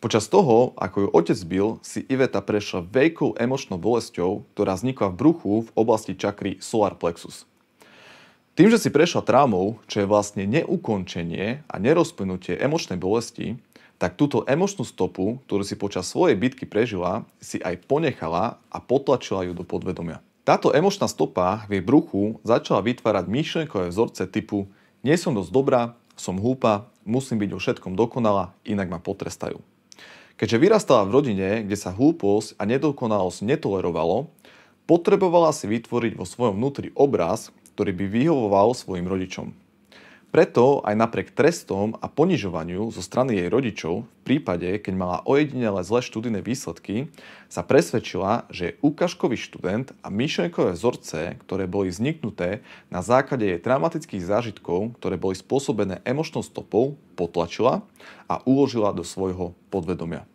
Počas toho, ako ju otec bil, si Iveta prešla veľkou emočnou bolesťou, ktorá vznikla v bruchu v oblasti čakry solar plexus. Tým, že si prešla traumou, čo je vlastne neukončenie a nerozplynutie emočnej bolesti, tak túto emočnú stopu, ktorú si počas svojej bitky prežila, si aj ponechala a potlačila ju do podvedomia. Táto emočná stopa v jej bruchu začala vytvárať myšlienkové vzorce typu nie som dosť dobrá, som hlúpa, musím byť vo všetkom dokonalá, inak ma potrestajú. Keďže vyrastala v rodine, kde sa hlúposť a nedokonalosť netolerovalo, potrebovala si vytvoriť vo svojom vnútri obraz, ktorý by vyhovoval svojim rodičom. Preto aj napriek trestom a ponižovaniu zo strany jej rodičov, v prípade, keď mala ojedinele zlé študijné výsledky, sa presvedčila, že je ukážkový študent a myšlienkové vzorce, ktoré boli vzniknuté na základe jej traumatických zážitkov, ktoré boli spôsobené emočnou stopou, potlačila a uložila do svojho podvedomia.